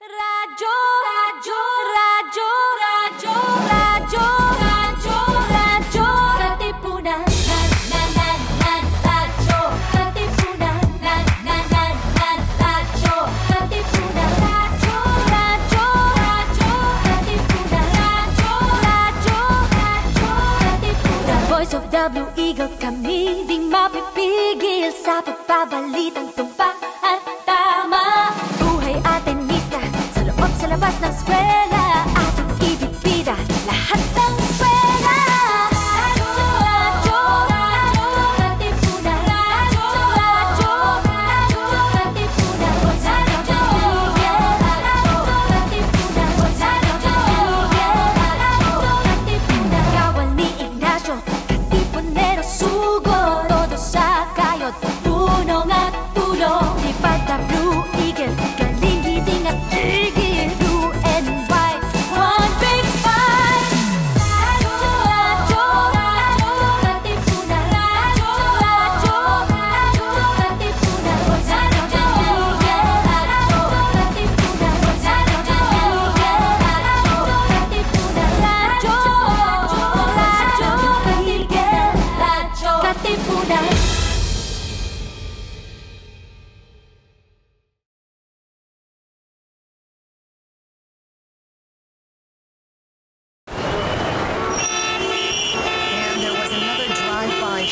Radyo, radyo, radyo, radyo, radyo, radyo, radyo, Katipunan, radyo, Katipunan, radyo, Katipunan, radyo, radyo, radyo, Katipunan, radyo, Katipunan. The voice of the Eagle, kami di mapipigil sa pagbabalitang tumpak at tama. Buhay atin sa labas ng eskwela, ating ibibida lahat ng eskwela. Radyo, radyo, radyo, Katipunan, radyo, radyo, radyo, Katipunan, radyo, Katipunan, radyo, Katipunan. Kawal ni Ignacio, Katipunero sugo, todo sa kayod, punong at tulong. Di pa Blue Eagle, galing hiting at tigil.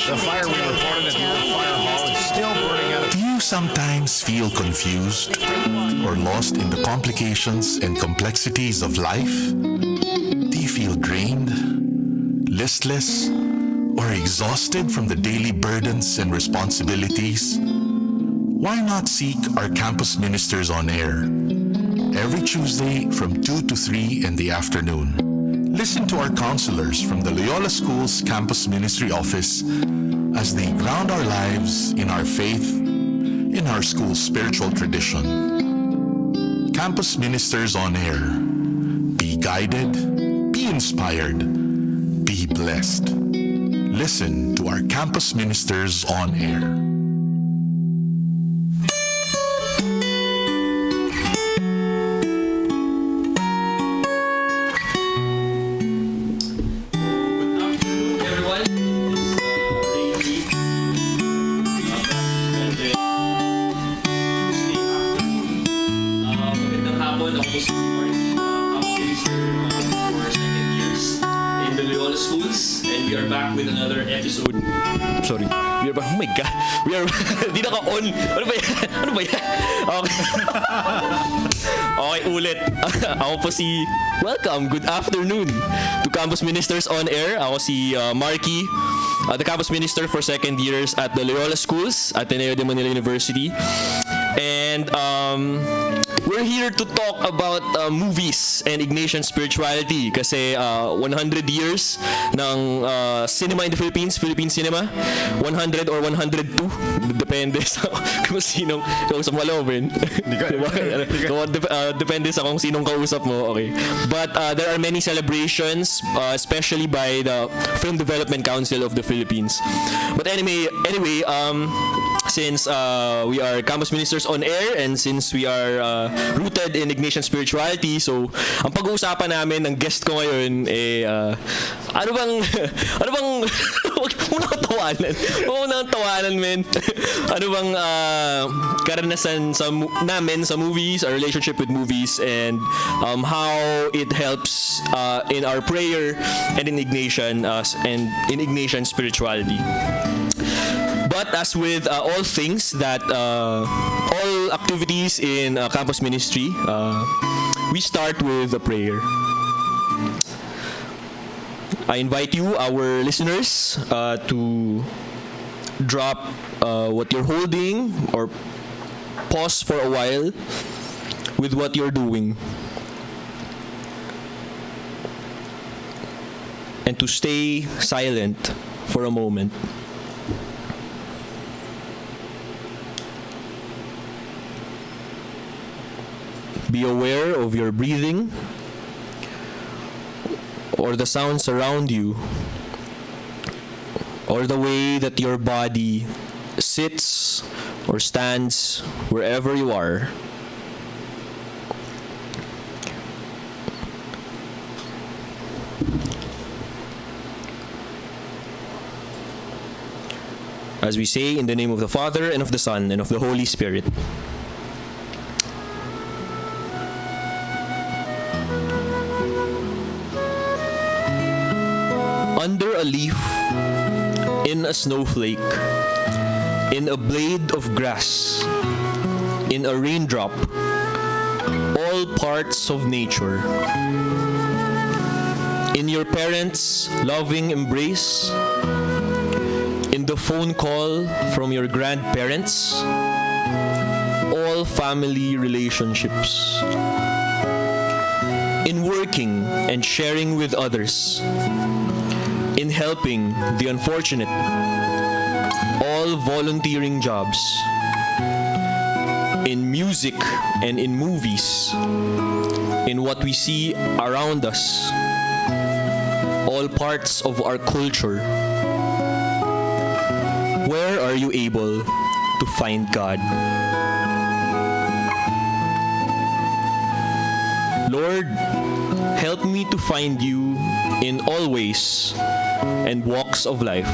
The fire we reported at Loyola Fire Hall is still burning out of... Do you sometimes feel confused or lost in the complications and complexities of life? Do you feel drained, listless, or exhausted from the daily burdens and responsibilities? Why not seek our campus ministers on air every Tuesday from 2 to 3 in the afternoon? Listen to our counselors from the Loyola School's Campus Ministry Office as they ground our lives in our faith, in our school's spiritual tradition. Campus Ministers on Air. Be guided, be inspired, be blessed. Listen to our Campus Ministers on Air. We are back with another episode. Sorry. We are back. Oh my God. We are... Di naka-on. Ano ba yan? Ano ba yan? Okay. Okay, ulit. Ako po si... Welcome. Good afternoon to Campus Ministers on Air. Ako si Marky, the Campus Minister for second years at the Loyola Schools, Ateneo de Manila University. And we're here to talk about movies and Ignatian spirituality kasi 100 years ng cinema in the Philippines, Philippine cinema, 100 or 102, depende sa kung sinong kausap mo, Lovin. Depende sa kung sinong kausap mo, okay. But there are many celebrations, especially by the Film Development Council of the Philippines. But anyway, since we are Campus Ministers on Air and since we are rooted in Ignatian spirituality, so ang pag-uusapan namin ng guest ko ngayon ano bang wag mo nang tawanan men. Ano bang karanasan namin sa movies, our relationship with movies, and how it helps in our prayer and in Ignatian and in Ignatian spirituality. But as with all things that all activities in campus ministry, we start with a prayer. I invite you, our listeners, to drop what you're holding or pause for a while with what you're doing, and to stay silent for a moment. Be aware of your breathing or the sounds around you or the way that your body sits or stands wherever you are. As we say, in the name of the Father, and of the Son, and of the Holy Spirit. Under a leaf, in a snowflake, in a blade of grass, in a raindrop, all parts of nature. In your parents' loving embrace, in the phone call from your grandparents, all family relationships. In working and sharing with others, in helping the unfortunate, all volunteering jobs, in music and in movies, in what we see around us, all parts of our culture. Where are you able to find God? Lord, help me to find you in all ways and walks of life.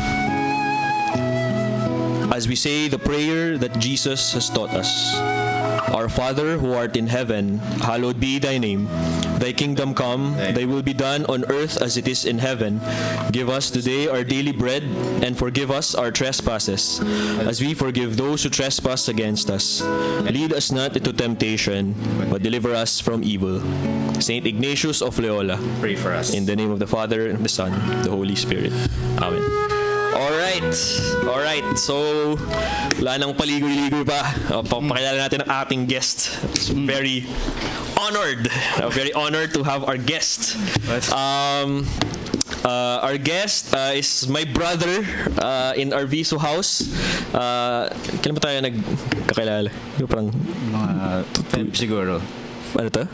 As we say the prayer that Jesus has taught us. Our Father who art in heaven, hallowed be thy name. Thy kingdom come, thy will be done on earth as it is in heaven. Give us today our daily bread, and forgive us our trespasses, as we forgive those who trespass against us. Lead us not into temptation, but deliver us from evil. Saint Ignatius of Loyola, Pray for us. in the name of the Father, and of the Son, and of the Holy Spirit. Amen. Alright. So, wala nang paligoy-ligoy pa. Papakilala natin ang ating guest. Very honored to have our guest. Our guest is my brother in Arvisu House. Kailan ba tayo nagkakilala? Parang Mga Feb siguro. ano to?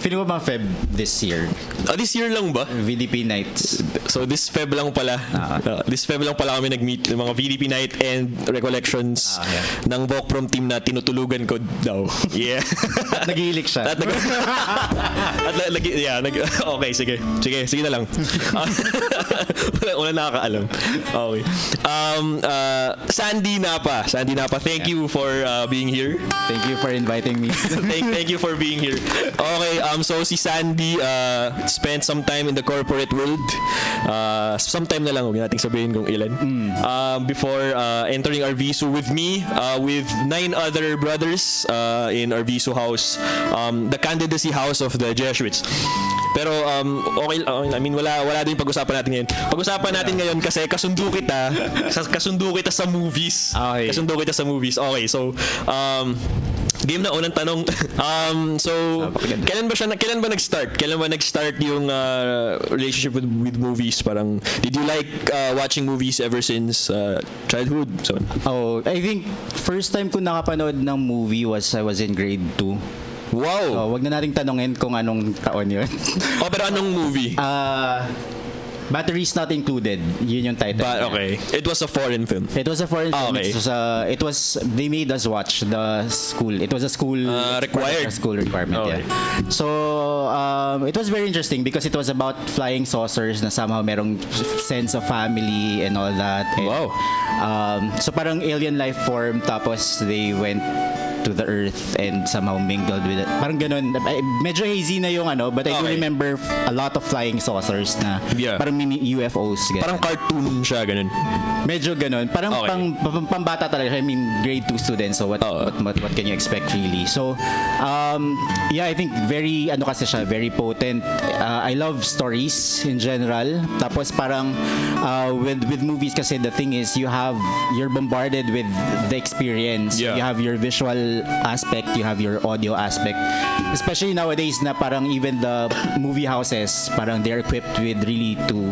Feeling ko mga Feb this year. This year lang ba? VDP nights. So this Feb lang pala. This Feb lang pala kami nag-meet ng mga VDP night and recollections ng Voc Prom team na tinutulugan ko daw. Yeah. At nag-iilik siya. Okay, sige na lang. Wala nakakaalam. Okay. Sandy Napa, thank you for being here. Thank you for inviting me. Thank you for being here. Okay, so si Sandy spent some time in the corporate world. Sometime na lang, huwag nating sabihin kung ilan. Before entering Arvisu with me, with 9 other brothers in Arvisu House, the candidacy house of the Jesuits. Pero okay, I mean wala din pag-usapan natin ngayon. Pag-usapan natin ngayon kasi kasundo kita sa movies. Okay. Kasundo kita sa movies. Okay, so game na unang tanong. Kailan ba nag-start? Kailan ba nag-start yung relationship with movies? Parang did you like watching movies ever since childhood? So I think first time ko nakapanood ng movie was I was in grade 2. wow. So, wag na nating tanungin kung anong taon yun. Pero anong movie? Batteries Not Included. Yun yung title. Okay. It was a foreign film. It was a foreign film. Okay. They made us watch the school. It was a school required. A school requirement, Okay. yeah. So, it was very interesting because it was about flying saucers na somehow merong sense of family and all that. And, Wow. So parang alien life form tapos they went to the earth and somehow mingled with it. Parang ganun. Medyo hazy na yung but I do Okay. remember a lot of flying saucers na parang mini UFOs. Ganun. Parang cartoon siya, ganun. Medyo ganun. Parang Okay. pambata talaga. I mean, grade 2 students. So what can you expect really? So, I think very, kasi siya, very potent. I love stories in general. Tapos parang, with movies kasi the thing is, you're bombarded with the experience. Yeah. You have your visual aspect, you have your audio aspect. Especially nowadays na parang even the movie houses, parang they're equipped with really to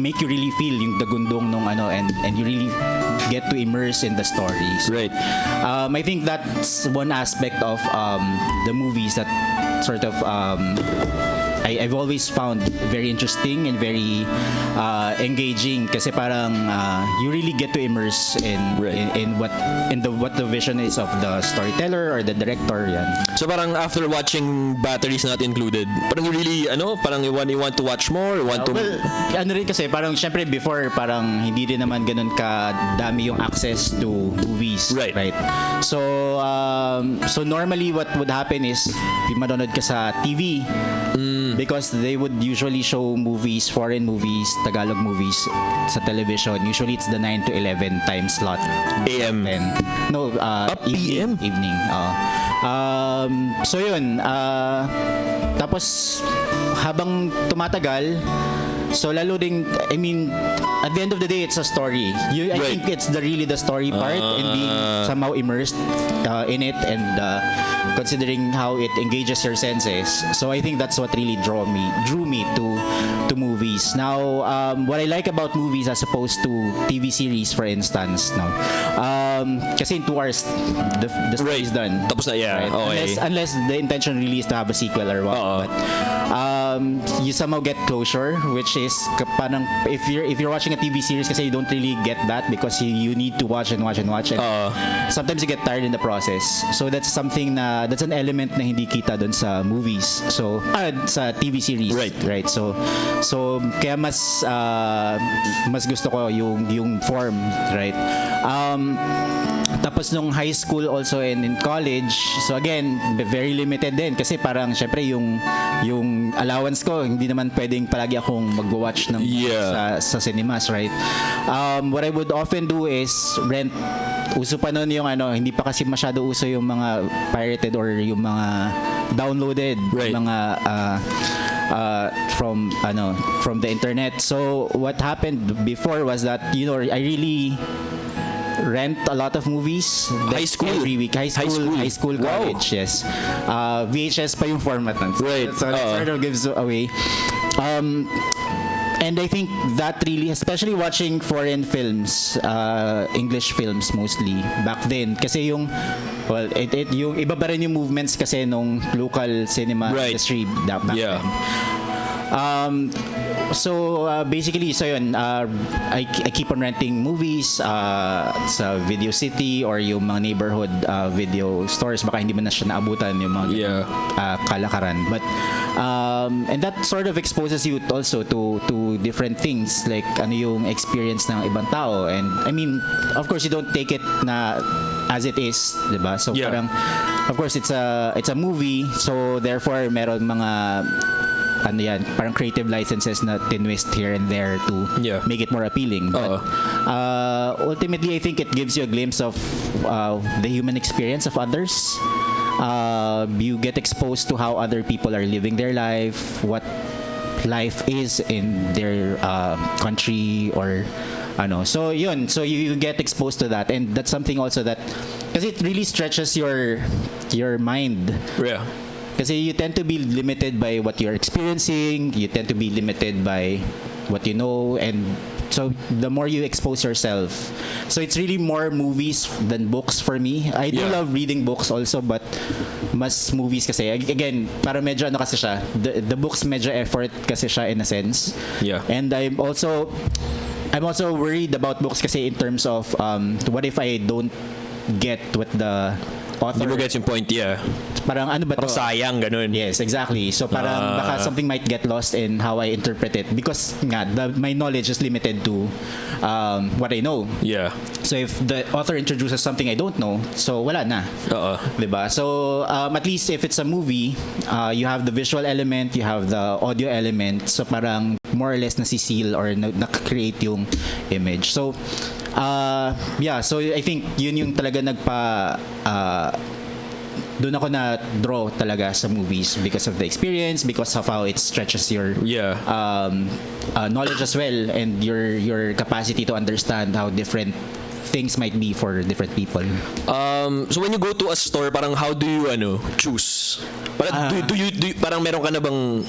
make you really feel yung dagundong nung and you really get to immerse in the stories. Right. I think that's one aspect of the movies that sort of I've always found very interesting and very engaging kasi parang you really get to immerse in what the vision is of the storyteller or the director yan. So parang after watching Batteries Not Included, parang you really, parang you want to watch more, you want to... Well, ano rin kasi, parang syempre before, parang hindi din naman ganun kadami yung access to movies. Right. So, so normally what would happen is, manonood ka sa TV, because they would usually show movies, foreign movies, Tagalog movies sa television. Usually it's the 9 to 11 time slot. AM. No, PM? Evening. So yun, tapos habang tumatagal, so lalo ding, I mean, at the end of the day, it's a story. I think it's really the story part and being somehow immersed in it and considering how it engages your senses. So I think that's what really drew me to movies. Now, what I like about movies as opposed to TV series, for instance, no, kasi in 2 hours the story is done. Tapos na, yeah. Right? Okay. Unless the intention really is to have a sequel or what. But you somehow get closure, which is parang if you're watching a TV series kasi you don't really get that because you need to watch and sometimes you get tired in the process. So that's something that's an element na hindi kita doon sa movies. So sa TV series. Right. So kaya mas gusto ko yung form, right? Tapos nung high school also and in college, so again, very limited din kasi parang syempre yung allowance ko, hindi naman pwedeng palagi akong mag-watch ng sa cinemas, right? What I would often do is rent. Uso pa noon yung hindi pa kasi masyado uso yung mga pirated or yung mga downloaded, mga from the internet. So what happened before was that I really rent a lot of movies high school every week. High school, college. Wow. Yes. VHS pa yung format nun. Right. So that sort of gives away. And I think that really, especially watching foreign films, English films mostly back then, kasi yung iba pa rin yung movements kasi nung local cinema industry back then. So basically, so yun, I keep on renting movies sa Video City or yung mga neighborhood video stores. Baka hindi mo na siya naabutan yung mga kalakaran. But and that sort of exposes you also to different things, like ano yung experience ng ibang tao. And I mean, of course, you don't take it na as it is, diba? So parang, of course, it's a movie. So therefore, meron mga parang creative licenses na tinwist here and there to make it more appealing. But ultimately, I think it gives you a glimpse of the human experience of others. You get exposed to how other people are living their life, what life is in their country or so yun, so you get exposed to that, and that's something also that because it really stretches your mind. Kasi you tend to be limited by what you're experiencing, you tend to be limited by what you know, and so the more you expose yourself. So it's really more movies than books for me. I do love reading books also, but mas movies kasi. Again, para medyo kasi siya. The books medyo effort kasi siya in a sense. And I'm also worried about books kasi in terms of what if I don't get what the author... You will get yung point, Parang ano ba to? Parang sayang, ganun. Yes, exactly. So parang baka something might get lost in how I interpret it because nga, my knowledge is limited to what I know. So if the author introduces something I don't know, so wala na. Diba? So at least if it's a movie, you have the visual element, you have the audio element, so parang more or less nasiseal or na-create yung image. So so I think yun yung talaga doon ako na draw talaga sa movies because of the experience, because of how it stretches your knowledge as well, and your capacity to understand how different things might be for different people. So when you go to a store, parang how do you choose? Parang do you parang meron ka na bang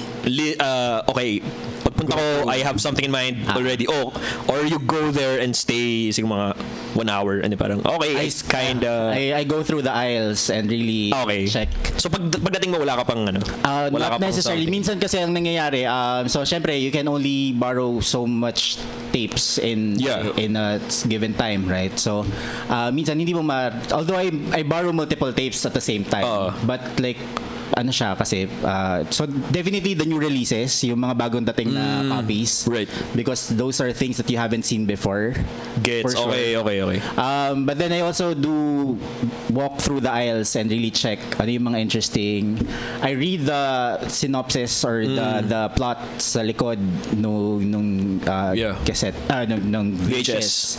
okay, pag pagpunta ko, I have something in mind already. Oh, or you go there and stay siguro mga 1 hour and parang okay, it's kinda I go through the aisles and really check. So pagdating mo wala ka pang ano? Wala Not necessarily. Minsan kasi ang nangyayari, so syempre you can only borrow so much tapes in a given time, right? So minsan hindi mo although I borrow multiple tapes at the same time, but like ano siya kasi so definitely the new releases, yung mga bagong dating na copies, right? Because those are things that you haven't seen before. Gets sure. Okay. But then I also do walk through the aisles and really check ano yung mga interesting. I read the synopsis or the plot sa likod nung cassette nung VHS.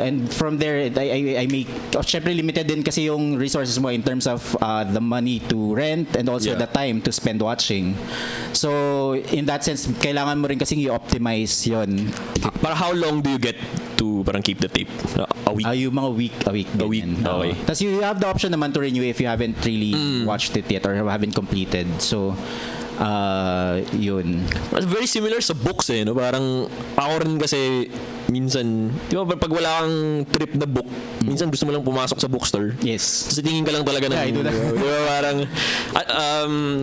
And from there I make syempre limited din kasi yung resources mo in terms of the money to rent and also the time to spend watching. So in that sense, kailangan mo rin kasing i-optimize yon. Para how long do you get to parang keep the tape? A week? Yung mga a week. A week, okay. Tapos you have the option naman to renew if you haven't really watched it yet or haven't completed. So yun. Very similar sa books no? Parang ako rin kasi minsan, di ba pag wala kang trip na book, minsan gusto mo lang pumasok sa bookstore. Yes. Kasi tingin ka lang talaga ng, di ba parang,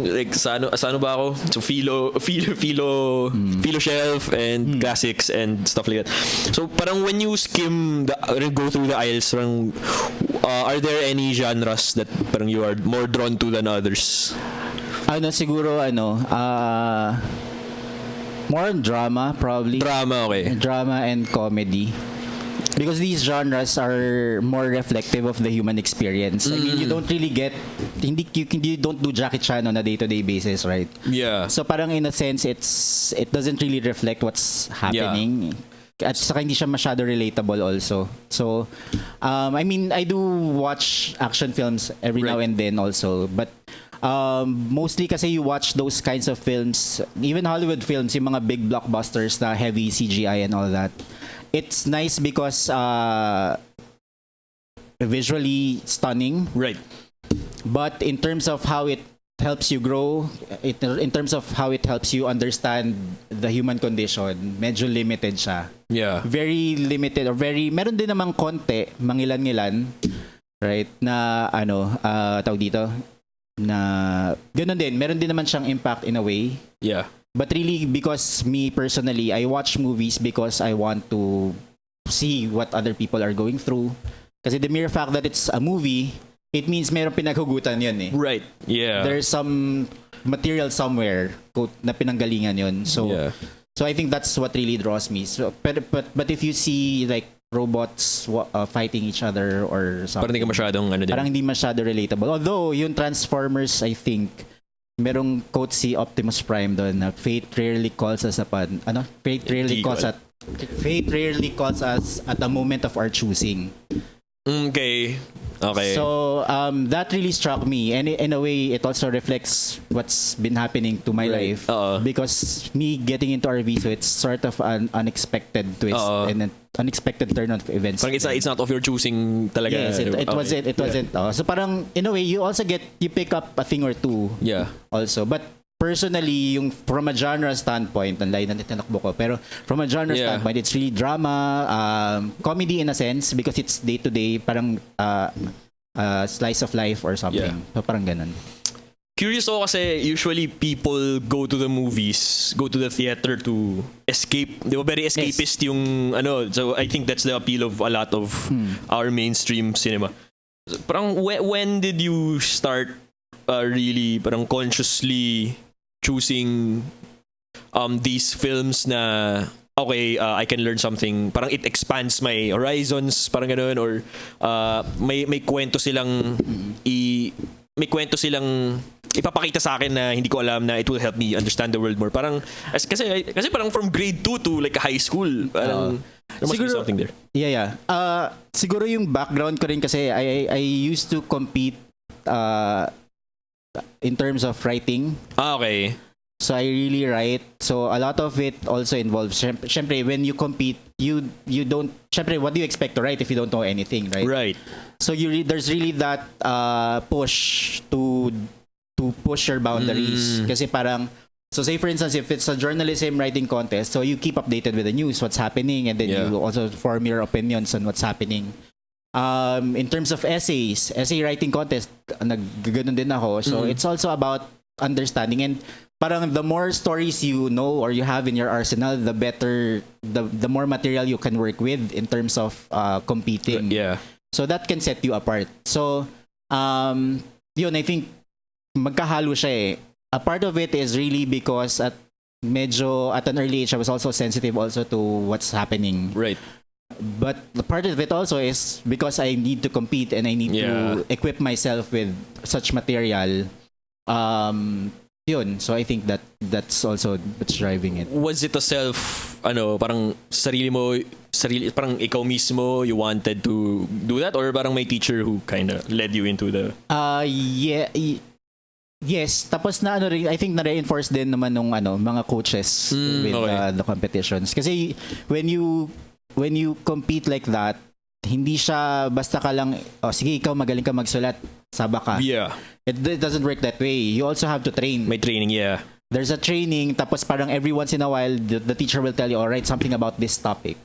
like, sa ano ba ako? So, philo shelf and classics and stuff like that. So, parang when you go through the aisles, parang, are there any genres that parang you are more drawn to than others? Siguro more on drama probably. Drama, okay. Drama and comedy. Because these genres are more reflective of the human experience. I mean, you don't really get you don't do Jackie Chan on a day-to-day basis, right? Yeah. So parang in a sense it doesn't really reflect what's happening. At saka hindi siya masyado relatable also. So I mean, I do watch action films every now and then also, but mostly kasi you watch those kinds of films, even Hollywood films, yung mga big blockbusters na heavy CGI and all that. It's nice because visually stunning. Right. But in terms of how it helps you grow, in terms of how it helps you understand the human condition, medyo limited siya. Yeah. Very limited or meron din namang konti, mangilan-ngilan, right? Na tawag dito, na ganun din, meron din naman siyang impact in a way. Yeah. But really, because me personally, I watch movies because I want to see what other people are going through. Kasi the mere fact that it's a movie, it means meron pinaghugutan yun eh. Right. Yeah. There's some material somewhere na pinanggalingan yun. So I think that's what really draws me. So, but if you see like robots fighting each other or something, parang hindi ka masyadong parang hindi masyado relatable. Although yung Transformers, I think merong quote si Optimus Prime doon na fate rarely calls us at a moment of our choosing. Okay. So that really struck me, and in a way it also reflects what's been happening to my life. Because me getting into Arvisu, it's sort of an unexpected twist and an unexpected turn of events. Parang it's not of your choosing talaga. Yes, it wasn't. So parang in a way you also you pick up a thing or two. Yeah. Also, but personally, yung from a genre standpoint, ang layo na tinakbo ko, pero from a genre standpoint, it's really drama, comedy in a sense, because it's day-to-day, parang slice of life or something. Yeah. So parang ganun. Curious ako kasi usually people go to the movies, go to the theater to escape. Di ba very escapist yung so I think that's the appeal of a lot of our mainstream cinema. Parang when did you start really parang consciously choosing these films na I can learn something, parang it expands my horizons, parang ganoon, or may kwento silang ipapakita sa akin na hindi ko alam na it will help me understand the world more. Parang kasi parang from grade 2 to like high school, parang there must be something there. Yeah. Siguro yung background ko rin kasi I used to compete in terms of writing. Okay. So I really write. So a lot of it also involves, syempre when you compete, you don't, syempre what do you expect to write if you don't know anything, right? Right. So there's really that push to push your boundaries. Kasi parang So say for instance, if it's a journalism writing contest, so you keep updated with the news, what's happening, and then you also form your opinions on what's happening. In terms of essays, essay writing contest, nagganon din ako. So it's also about understanding, and parang the more stories you know or you have in your arsenal, the better, the more material you can work with in terms of competing. Yeah. So that can set you apart. So yun, I think magkahalo siya eh. A part of it is really because at an early age I was also sensitive also to what's happening. Right. But the part of it also is because I need to compete and I need to equip myself with such material. Yun. So I think that's also what's driving it. Was it a parang parang ikaw mismo, you wanted to do that, or parang may teacher who kind of led you into the... Yes, tapos na I think na-reinforce din naman nung mga coaches with the competitions. Kasi when you compete like that, hindi siya basta ka lang, sige ikaw magaling ka magsulat, saba ka. Yeah. It doesn't work that way. You also have to train. May training, yeah. There's a training, tapos parang every once in a while, the teacher will tell you, write something about this topic.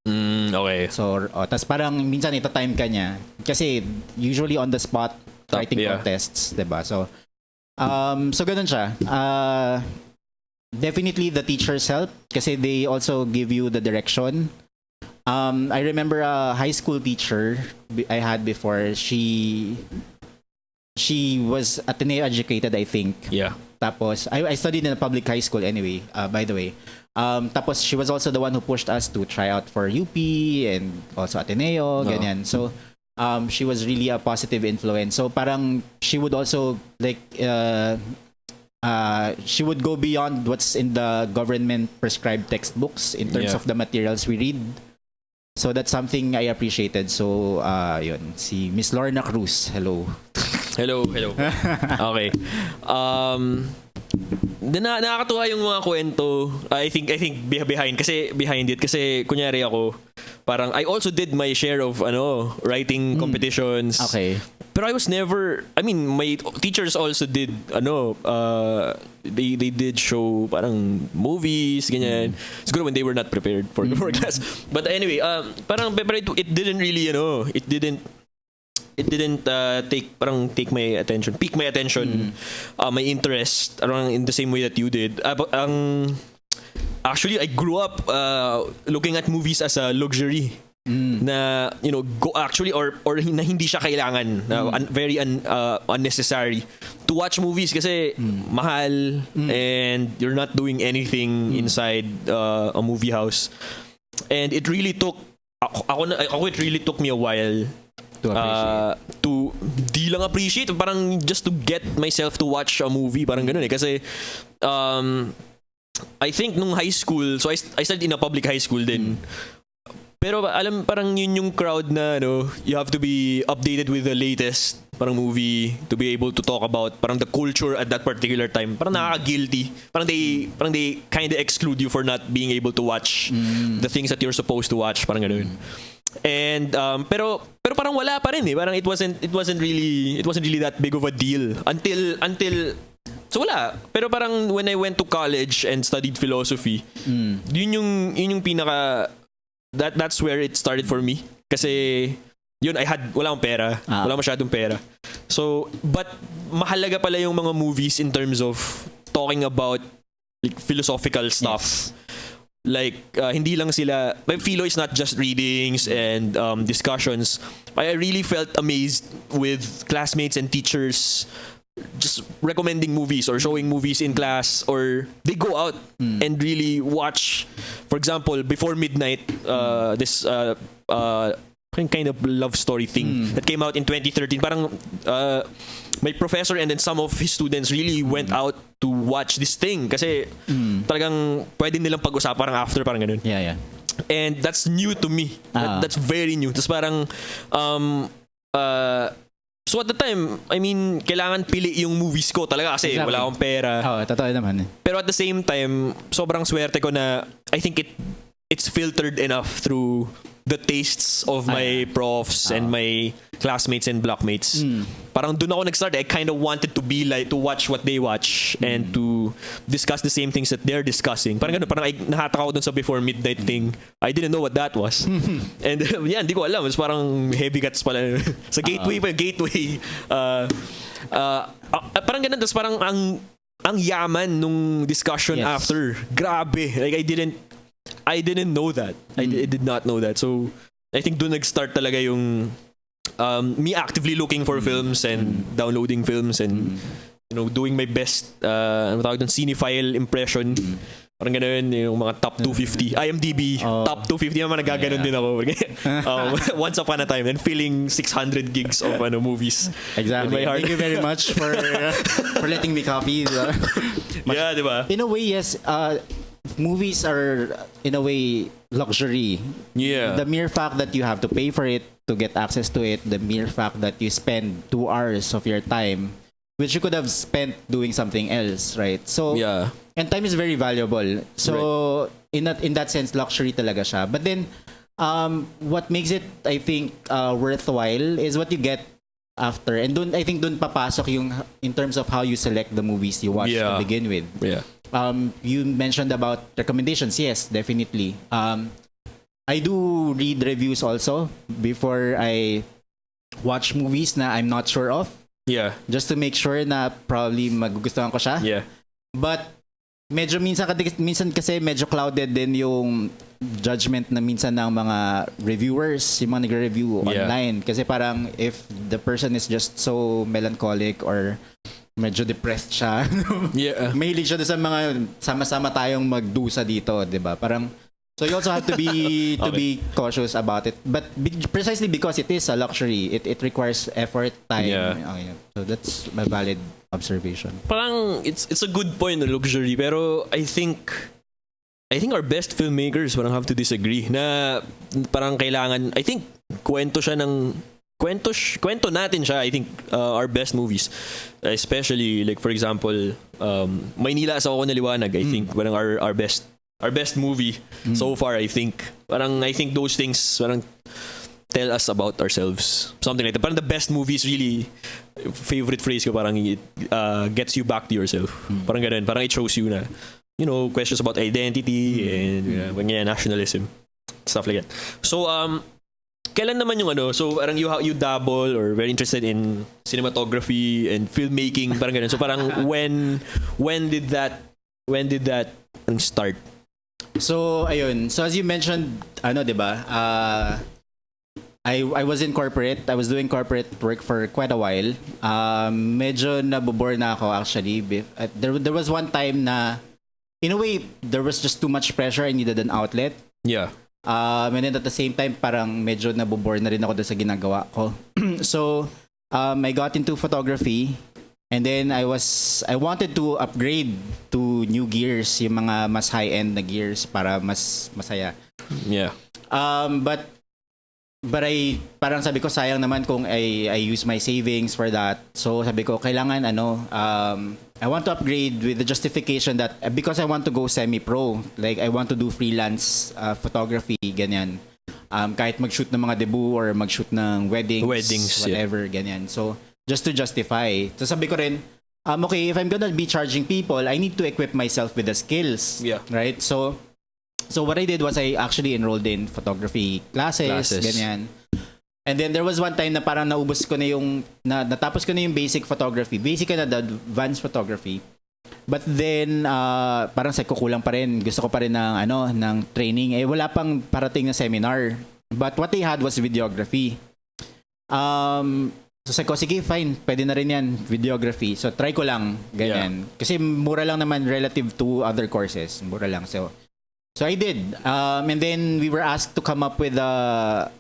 Okay. So, tapos parang minsan ita-time ka niya. Kasi usually on the spot, writing contests, diba? So ganun siya. Definitely the teachers help kasi they also give you the direction. I remember a high school teacher I had before. She was Ateneo educated, I think. Yeah. Tapos I studied in a public high school anyway, by the way. Tapos she was also the one who pushed us to try out for UP and also Ateneo, ganyan. So she was really a positive influence. So parang she would also she would go beyond what's in the government prescribed textbooks in terms of the materials we read. So that's something I appreciated. So yun, si Miss Lorna Cruz. Hello. Hello. Okay. Nakakatuwa yung mga kwento. I think behind it kasi kunyari ako, parang I also did my share of writing competitions. Okay. Pero I was never, my teachers also did they did show parang movies ganyan. Siguro when they were not prepared for class. But anyway, parang pero it didn't really it didn't pique my attention, my interest around in the same way that you did. Actually, I grew up looking at movies as a luxury. Na go actually or na hindi siya kailangan, very unnecessary to watch movies kasi mahal and you're not doing anything inside a movie house. And it really took it really took me a while to di lang appreciate, parang just to get myself to watch a movie, parang ganun kasi I think nung high school, so I studied in a public high school din. Pero parang yun yung crowd na you have to be updated with the latest parang movie to be able to talk about parang the culture at that particular time. Parang nakaka-guilty. Parang they kind of exclude you for not being able to watch the things that you're supposed to watch, parang ganun. And pero parang wala pa rin eh. Parang it wasn't really that big of a deal until so wala. Pero parang when I went to college and studied philosophy, yun yung pinaka that's where it started for me. Kasi yun, wala akong pera. Wala masyadong pera. So, but mahalaga pala yung mga movies in terms of talking about like philosophical stuff. Yes. Like hindi lang sila, my philo is not just readings and discussions. I really felt amazed with classmates and teachers just recommending movies or showing movies in class, or they go out and really watch, for example, Before Midnight, this kind of love story thing that came out in 2013. Parang my professor and then some of his students really went out to watch this thing kasi talagang pwede nilang pag-usapan parang after, parang ganun. Yeah. And that's new to me. That's very new. Tapos parang so at the time, kailangan pili yung movies ko talaga kasi wala akong pera. Totoo naman eh. Pero at the same time, sobrang swerte ko na I think it's filtered enough through the tastes of my profs and my classmates and blockmates. Parang doon ako nag-start. I kind of wanted to be like, to watch what they watch and to discuss the same things that they're discussing. Parang ganun, parang nahatak ako dun sa before midnight thing. I didn't know what that was. And yeah, hindi ko alam. It's parang heavy guts pala. Sa gateway pa, gateway. Parang ganun, tapos parang ang yaman nung discussion after. Grabe. Like, I didn't know that. I did not know that. So, I think doon nag-start talaga yung me actively looking for films and downloading films and doing my best ano tawag doon, cinephile impression. Parang ganoon, yung mga top 250 IMDb top 250 naman nagaganon din ako. Once upon a time and filling 600 gigs of movies. Exactly. In my heart. Thank you very much for letting me copy. Yeah, diba? In a way, yes. Movies are in a way luxury. Yeah. The mere fact that you have to pay for it to get access to it, the mere fact that you spend 2 hours of your time, which you could have spent doing something else, right? So Yeah. and time is very valuable. So in that sense, luxury talaga siya. But then what makes it, I think, worthwhile is what you get after. And dun, I think dun papasok yung in terms of how you select the movies you watch to begin with. Yeah. You mentioned about recommendations. Yes, definitely. I do read reviews also before I watch movies na I'm not sure of. Yeah. Just to make sure na probably magugustuhan ko siya. Yeah. But medyo minsan kasi medyo clouded din yung judgment na minsan ng mga reviewers, yung mga nagre-review online. Kasi parang if the person is just so melancholic or medyo depressed siya, mahilig siya sa mga sama-sama tayong magdusa dito, 'di ba? Parang so you also have to be to be cautious about it. But precisely because it is a luxury, it requires effort, time. Yeah. So that's a valid observation. Parang it's a good point na luxury, pero I think our best filmmakers parang have to disagree na parang kailangan, I think kwento natin siya. I think our best movies, especially like for example Maynila sa ako naliwanag, I think parang our best movie so far. I think those things parang tell us about ourselves, something like that. Parang the best movies really, favorite phrase ko, parang it gets you back to yourself. Parang ganun, parang it shows you na questions about identity and nationalism, stuff like that. So kailan naman yung so parang you dabble or very interested in cinematography and filmmaking, parang ganun. So parang when did that start? So ayun, so as you mentioned, 'di ba? I was in corporate. I was doing corporate work for quite a while. Medyo nabobore na ako actually. There was one time na in a way there was just too much pressure. I needed an outlet. Yeah. And then at the same time, parang medyo nabobore na rin ako doon sa ginagawa ko. So, I got into photography. And then I wanted to upgrade to new gears, yung mga mas high-end na gears para mas masaya. Yeah. But I parang sabi ko sayang naman kung I use my savings for that. So sabi ko kailangan I want to upgrade with the justification that because I want to go semi-pro, like I want to do freelance photography, ganyan. Kahit mag-shoot ng mga debut or mag-shoot ng weddings whatever, ganyan. So just to justify. So sabi ko rin, okay, if I'm gonna be charging people, I need to equip myself with the skills. Yeah. Right? So what I did was I actually enrolled in photography classes. Ganyan. And then there was one time na parang natapos ko na yung basic photography. Basic na the advanced photography. But then parang sa kulang pa rin. Gusto ko pa rin ng training. Wala pang parating na seminar. But what they had was videography. So sabi ko, sige, fine. Pwede na rin yan, videography. So try ko lang, ganyan. Yeah. Kasi mura lang naman relative to other courses. Mura lang. So I did. And then we were asked to come up with a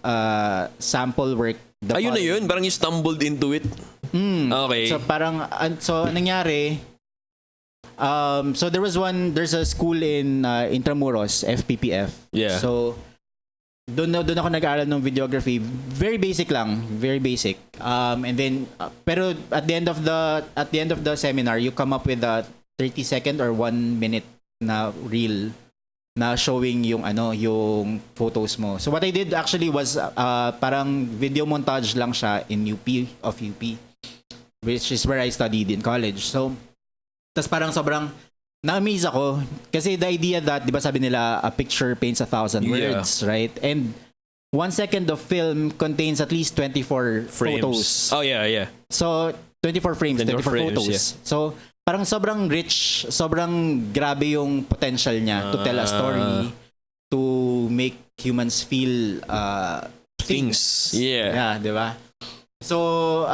sample work. Ayun na yun? Parang you stumbled into it? Okay. So parang, nangyari, so there's a school in Intramuros, FPPF. Yeah. So doon ako nag-aaral ng videography. Very basic lang, very basic. And then pero at the end of the seminar, you come up with a 30-second or 1 minute na reel na showing yung yung photos mo. So what I did actually was parang video montage lang siya in UP, which is where I studied in college. So tas parang sobrang na-amaze ako kasi the idea that 'di ba sabi nila a picture paints 1,000 words, right? And 1 second of film contains at least 24 Frames. photos. Oh yeah. So 24 frames, 24 frames, photos. yeah. So parang sobrang rich, sobrang grabe yung potential niya to tell a story, to make humans feel things. Yeah. Yeah, 'di ba? So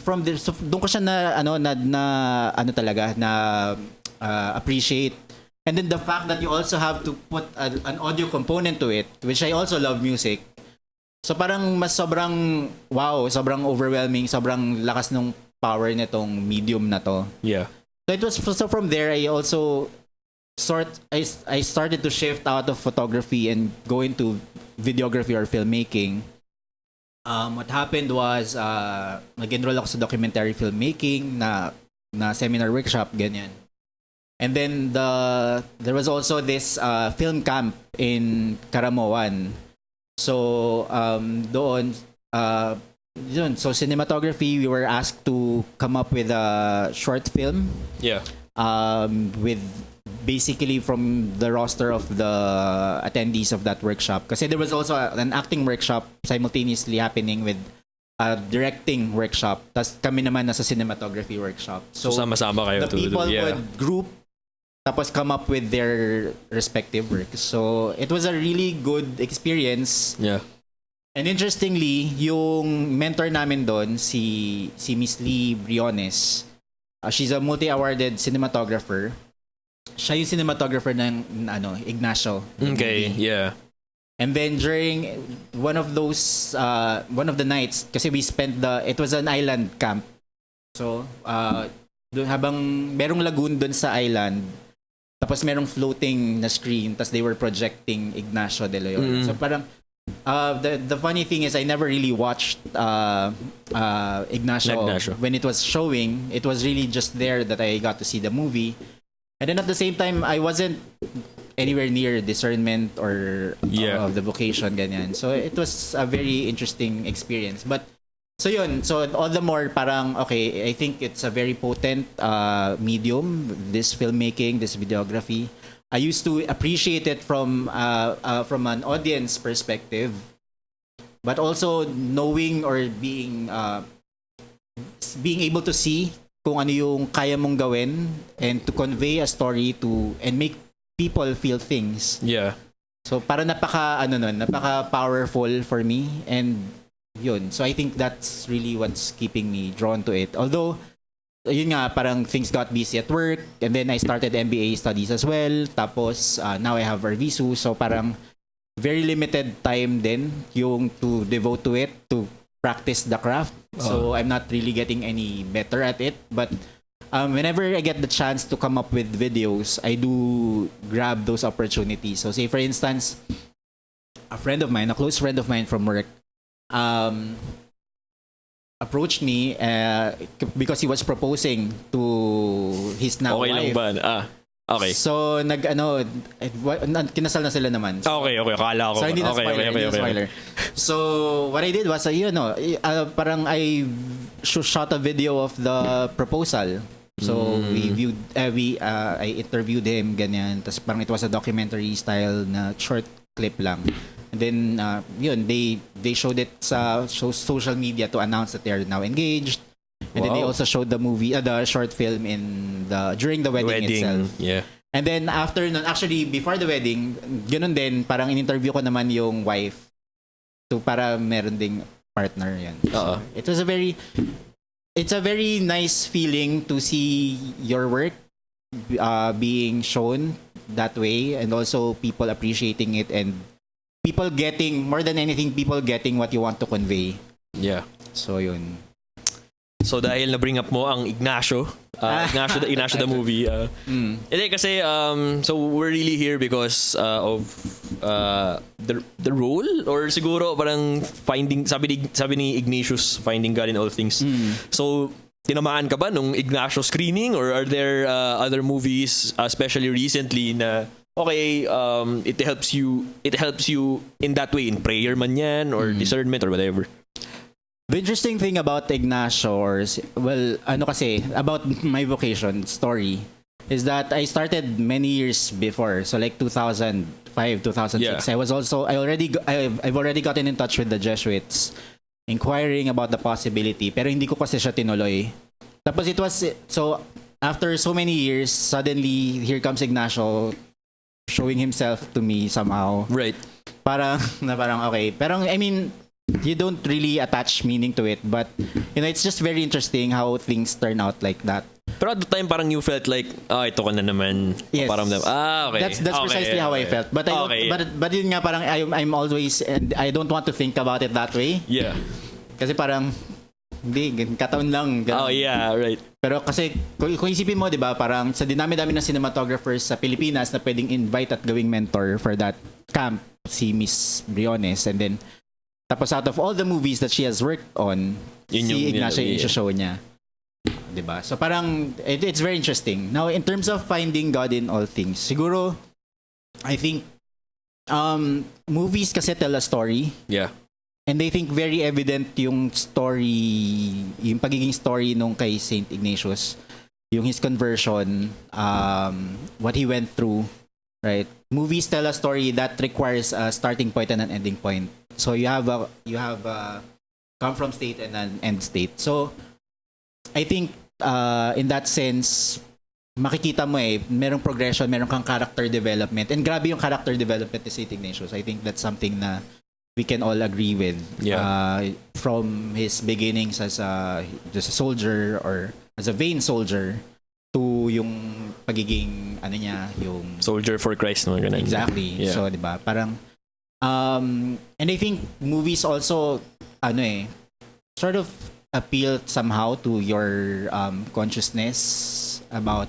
from this, so doon ko siya na talaga na appreciate. And then the fact that you also have to put an audio component to it, which I also love music. So parang mas sobrang sobrang overwhelming, sobrang lakas ng power nitong medium na to. Yeah. So it was from there I also I started to shift out of photography and go into videography or filmmaking. What happened was nag-enroll ako sa documentary filmmaking na seminar workshop ganyan. And then there was also this film camp in Karamoan. So doon so cinematography, we were asked to come up with a short film. Yeah. With basically from the roster of the attendees of that workshop. Kasi there was also an acting workshop simultaneously happening with a directing workshop. Tas kami naman nasa cinematography workshop. So sama-sama kayo the people yeah. would group tapos come up with their respective work. So it was a really good experience. Yeah. And interestingly, yung mentor namin doon, si Miss Lee Briones, she's a multi-awarded cinematographer. Siya yung cinematographer ng Ignacio. Okay, movie. yeah. And then during one of the nights, kasi we spent it was an island camp. So, doon habang merong lagoon doon sa island, tapos merong floating na screen, tapos they were projecting Ignacio de Loyola. So parang, the funny thing is I never really watched Ignacio when it was showing. It was really just there that I got to see the movie. And then at the same time, I wasn't anywhere near discernment or of the vocation, ganyan. So it was a very interesting experience. But so yun, so all the more parang okay, I think it's a very potent medium, this filmmaking, this videography. I used to appreciate it from an audience perspective, but also knowing or being able to see kung ano yung kaya mong gawin and to convey a story and make people feel things. Yeah. So para napaka powerful for me, and yun. So I think that's really what's keeping me drawn to it. Although yun nga, parang things got busy at work, and then I started MBA studies as well. Tapos, now I have Arvisu. So, parang very limited time din yung to devote to it, to practice the craft. So, I'm not really getting any better at it. But, whenever I get the chance to come up with videos, I do grab those opportunities. So, say for instance, a close friend of mine from work, approached me because he was proposing to his now Okay wife. lang ba? Okay. So kinasal na sila naman. So, Okay. Akala ko. So hindi na spoiler. So what I did was parang I shot a video of the proposal. So I interviewed him ganyan. Tapos parang it was a documentary style na short clip lang. And then they showed it sa social media to announce that they are now engaged. And then they also showed the movie, the short film during the wedding itself. Yeah. And then after actually before the wedding, ganun din, parang in-interview ko naman yung wife. So para meron ding partner yan. So, it's a very nice feeling to see your work being shown that way, and also people appreciating it, and people getting, more than anything, people getting what you want to convey. Yeah. So yun. So dahil na-bring up mo ang Ignacio the movie. Hindi kasi so we're really here because of the role, or siguro parang finding, sabi ni Ignatius, finding God in all things. So tinamaan ka ba nung Ignacio screening, or are there other movies especially recently na okay, it helps you in that way, in prayer man yan, or discernment, or whatever. The interesting thing about Ignacio, about my vocation story, is that I started many years before. So like 2005, 2006. Yeah. I've already gotten in touch with the Jesuits, inquiring about the possibility. Pero hindi ko kasi siya tinuloy. Tapos so after so many years, suddenly here comes Ignacio showing himself to me somehow. Right. Parang okay. Pero I mean, you don't really attach meaning to it, but it's just very interesting how things turn out like that. Pero at the time, parang you felt like, ito ka na naman. Yes. Parang, okay. That's Okay, precisely how I okay. felt. But but yun nga, parang I'm always, and I don't want to think about it that way. Yeah. Kasi parang hindi, kataon lang. Ganun. Oh yeah, right. Pero kasi kung isipin mo, 'di ba, parang sa dinami-dami ng cinematographers sa Pilipinas na pwedeng invite at gawing mentor for that camp, si Miss Briones, and then tapos out of all the movies that she has worked on, si Ignacio yung show niya. 'Di ba? So parang it's very interesting. Now in terms of finding God in all things, siguro I think movies kasi tell a story. Yeah. And I think very evident yung pagiging story nung kay Saint Ignatius, yung his conversion, what he went through, right? Movies tell a story that requires a starting point and an ending point. So you have a come from state and an end state. So I think in that sense, makikita mo merong progression, meron kang character development. And grabe yung character development ni Saint Ignatius. I think that's something na we can all agree with. Yeah. From his beginnings as just a soldier or as a vain soldier to yung pagiging yung soldier for Christ, no? Ganun. Exactly. Yeah. So, 'di ba? Parang and I think movies also sort of appeal somehow to your consciousness about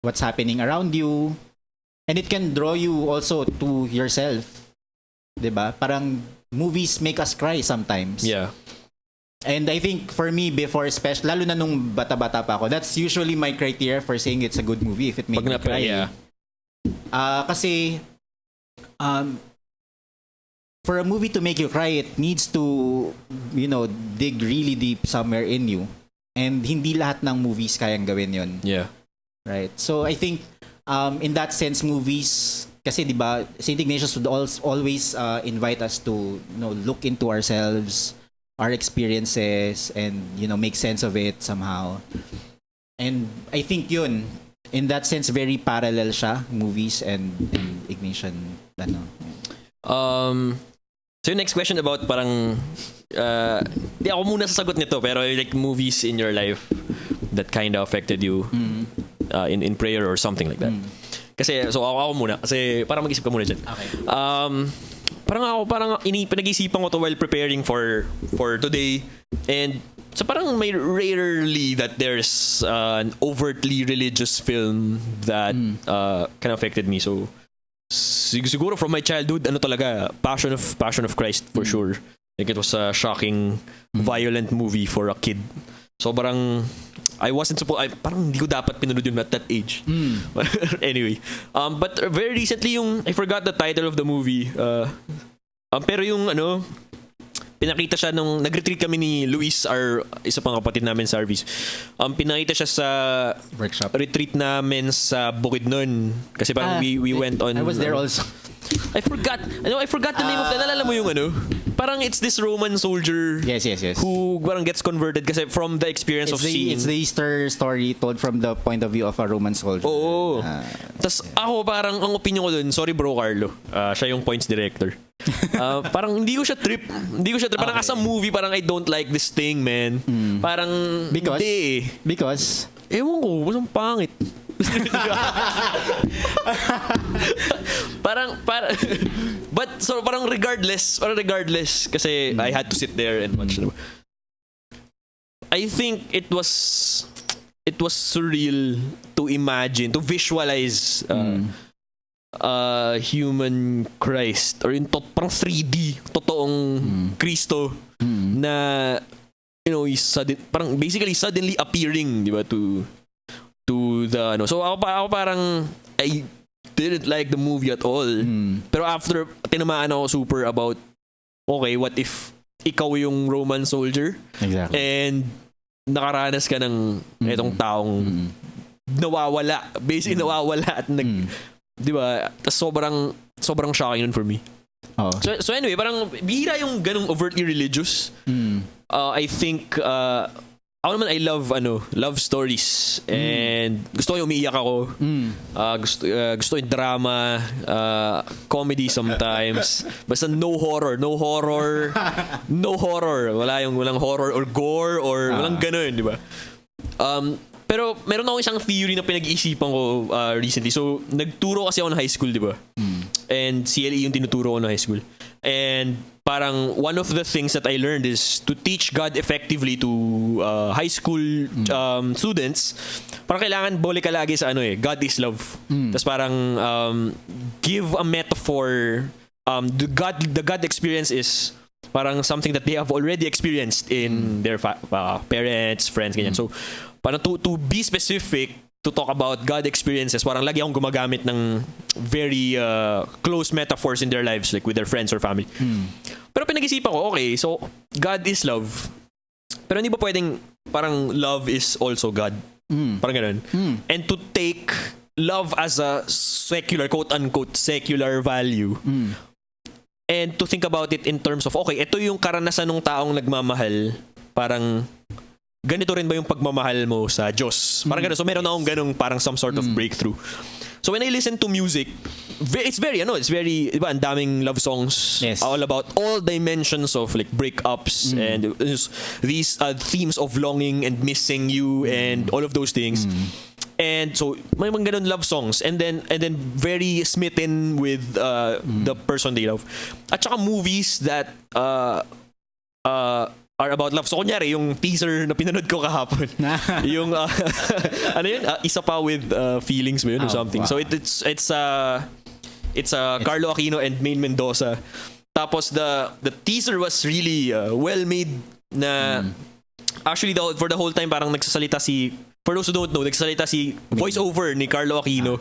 what's happening around you, and it can draw you also to yourself. 'Di ba? Parang movies make us cry sometimes. Yeah. And I think for me before, especially lalo na nung bata-bata pa ako, that's usually my criteria for saying it's a good movie if it made me cry. Yeah. Kasi for a movie to make you cry, it needs to dig really deep somewhere in you. And hindi lahat ng movies kayang gawin 'yon. Yeah. Right. So I think in that sense, movies, kasi 'di ba, Saint Ignatius would always invite us to look into ourselves, our experiences, and make sense of it somehow. And I think yun, in that sense, very parallel siya, movies and Ignatian So yung next question about parang di ako muna sasagot nito, pero like movies in your life that kind of affected you in prayer or something like that. Kasi, so ako muna. Kasi, parang mag-isip ka muna dyan. Okay. Parang pinag-isipan ko to while preparing for today. And, so parang may rarely that there's an overtly religious film that kind of affected me. So, siguro from my childhood, talaga, Passion of Christ for sure. Like, it was a shocking, violent movie for a kid. So, parang I wasn't supposed, parang hindi ko dapat pinanood yun at that age. Anyway. But very recently I forgot the title of the movie. Pero yung pinakita siya nung nag-retreat kami ni Luis, our isa pang kapatid namin sa Arvisu. Pinakita siya sa workshop retreat namin sa Bukidnon. Kasi parang we went on. I was there also. I forgot the name of that. Nalala mo yung parang it's this Roman soldier. Yes. Who parang gets converted kasi from the experience of seeing. It's the Easter story told from the point of view of a Roman soldier. Oo. Tas ako parang ang opinion ko dun, sorry bro Carlo, siya yung points director. Parang hindi ko siya trip. Parang as a movie, parang I don't like this thing, man. Parang Because ewan ko, masang pangit. But so parang regardless kasi I had to sit there and watch. I think it was surreal to imagine, to visualize human Christ or yung parang 3D totoong Kristo na he's parang basically suddenly appearing, di ba, to the so ako parang didn't like the movie at all. Pero after, tinamaan ako super about, okay, what if ikaw yung Roman soldier? Exactly. And nakaranas ka ng etong taong nawawala. Basically, nawawala at di ba? Tas sobrang shocking nun for me. Oh. So anyway, parang bihira yung ganung overtly religious. I think ako naman, I love stories. And gusto ko yung umiiyak ako. Gusto yung drama, comedy sometimes. Basta no horror. Walang horror or gore or walang ganun, di ba? Pero meron ako isang theory na pinag-iisipan ko recently. So, nagturo kasi ako ng high school, di ba? And CLE yung tinuturo ko ng high school. And parang one of the things that I learned is to teach God effectively to high school students. Parang kailangan bole ka lagi sa God is love. Tapos parang give a metaphor. The God experience is parang something that they have already experienced in their parents, friends, ganyan. So parang to be specific, to talk about God experiences, parang lagi akong gumagamit ng very close metaphors in their lives, like with their friends or family. Pero pinag-isipan ko, okay, so God is love. Pero hindi ba pwedeng parang love is also God? Parang ganun. And to take love as a secular, quote-unquote, secular value. And to think about it in terms of, okay, ito yung karanasan ng taong nagmamahal. Parang ganito rin ba yung pagmamahal mo sa Diyos? Parang gano'n. So meron akong ganung parang some sort of breakthrough. So when I listen to music, it's very, diba, ang daming love songs. Yes. All about all dimensions of like breakups and these themes of longing and missing you and all of those things. And so may mga ganun love songs and then very smitten with the person they love. At saka movies that are about love. So kunyari yung teaser na pinanood ko kahapon. Yung ano yun? Isa pa with feelings mo yun or something. Wow. So it's Carlo Aquino and Maine Mendoza. Tapos the teaser was really well made na actually for the whole time parang nagsasalita si, for those who don't know, nagsasalita si voiceover ni Carlo Aquino.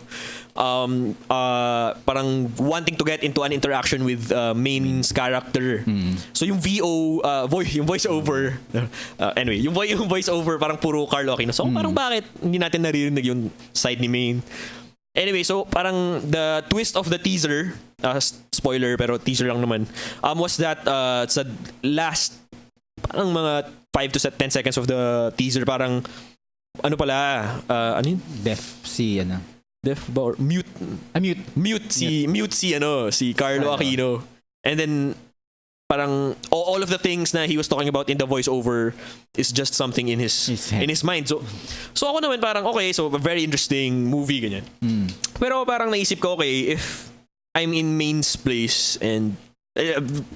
Parang wanting to get into an interaction with Main's character. So yung yung voiceover anyway, yung voiceover parang puro Carlo Aquino. So parang bakit hindi natin naririnig yung side ni Main? Anyway, so parang the twist of the teaser, spoiler pero teaser lang naman, was that sa last parang mga 5 to 10 seconds of the teaser, parang ano pala, ano yun? Deaf ba or mute? Mute si Carlo Aquino. And then parang all of the things na he was talking about in the voiceover is just something in his mind. So ako naman parang okay, so a very interesting movie ganyan. Pero parang naisip ko, okay, if I'm in Main's place and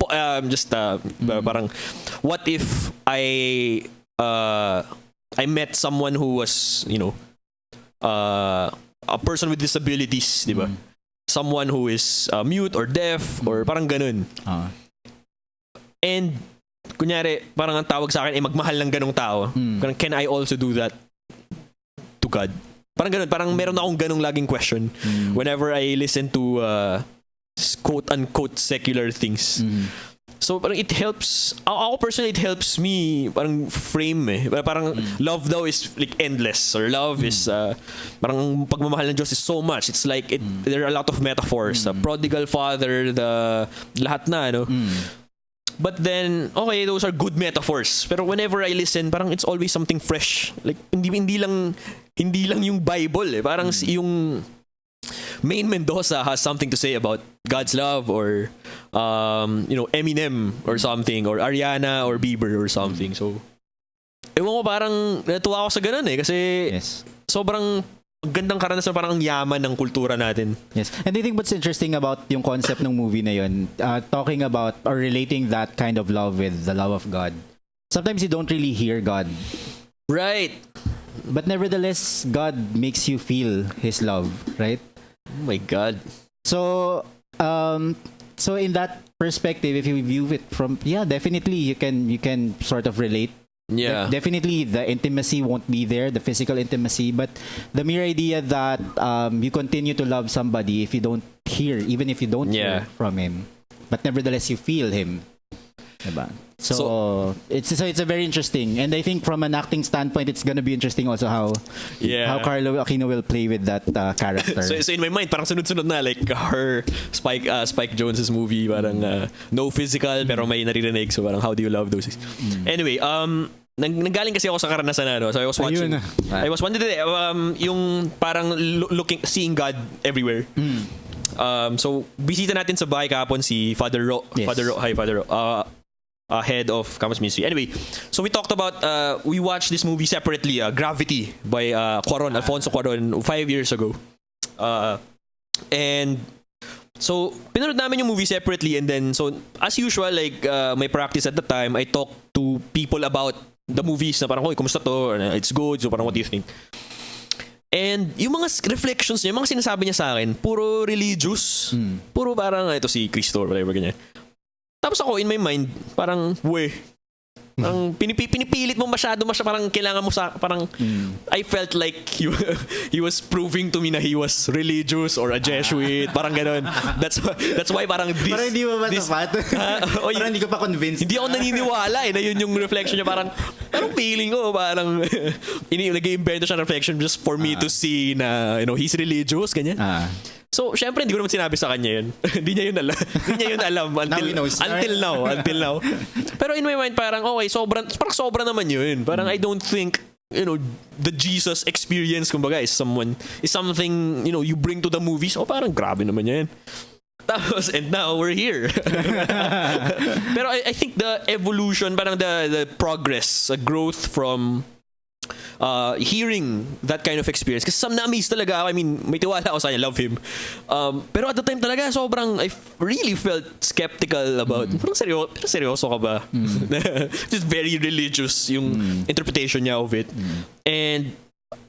parang what if I met someone who was, a person with disabilities, di ba? Someone who is mute or deaf or parang ganun. And kunyari, parang ang tawag sa akin ay magmahal ng ganung tao. Parang can I also do that to God? Parang ganun, parang meron akong ganung laging question whenever I listen to quote-unquote secular things. So parang it helps, ako personally, it helps me parang frame parang love daw is like endless, or love is parang pagmamahal ng Diyos is so much. It's like there are a lot of metaphors, the prodigal father, the lahat na, But then, okay, those are good metaphors. Pero whenever I listen, parang it's always something fresh. Like hindi lang yung Bible Parang yung Maine Mendoza has something to say about God's love, or Eminem or something, or Ariana or Bieber or something. So ewan ko, parang natuwa ako sa ganun kasi sobrang gandang karanasan, parang ang yaman ng kultura natin. Yes. And I think what's interesting about yung concept ng movie na yun, talking about or relating that kind of love with the love of God, sometimes you don't really hear God. Right. But nevertheless, God makes you feel His love, right? Oh my God. So in that perspective, if you view it from, definitely you can sort of relate Yeah. Definitely the intimacy won't be there, the physical intimacy, but the mere idea that you continue to love somebody if you don't hear, even if you don't hear from him, but nevertheless you feel him. Diba? So it's a very interesting, and I think from an acting standpoint, it's gonna be interesting also how Carlo Aquino will play with that character. So in my mind, parang sunod-sunod na like her Spike Jonze's movie, parang no physical pero may naririnig. So parang how do you love those? Anyway, nanggaling kasi ako sa karanasan na, no? So I was watching. I was wondering yung parang seeing God everywhere. So bisita natin sa bahay kahapon si Father Ro. Yes. Hi Father Ro. Head of Campus Ministry. Anyway, so we talked about we watched this movie separately, Gravity by Alfonso Cuarón 5 years ago. And so pinanood namin yung movie separately, and then so as usual, like my practice at the time, I talk to people about the movies na parang, kumusta to? It's good. So parang, what do you think? And yung mga reflections niya, yung mga sinasabi niya sa akin, puro religious. Puro parang, ito si Cristo or whatever, ganyan. Tapos ako, in my mind, parang, parang pinipilit mo masyado, parang kailangan mo parang, I felt like he was proving to me na he was religious or a Jesuit, parang ganun. That's why parang this... Parang hindi mo ba sapat? Parang hindi ko pa convinced. Hindi ako naniniwala na yun yung reflection niya, parang feeling ko, parang nag-invento siya reflection just for me to see na, he's religious, ganyan. So, syempre, hindi ko naman sinabi sa kanya yun. Hindi niya yun alam until now. Pero in my mind, parang, okay, sobra naman yun. Parang I don't think, the Jesus experience, kumbaga, is something, you bring to the movies. So, parang grabe naman yan. Tapos, and now we're here. Pero I think the evolution, parang the progress, growth from hearing that kind of experience, kasi na-amaze talaga ako. I mean, may tiwala ako sa kanya, love him, pero at the time talaga sobrang I really felt skeptical about parang seryoso ka ba? Just very religious yung interpretation niya of it, and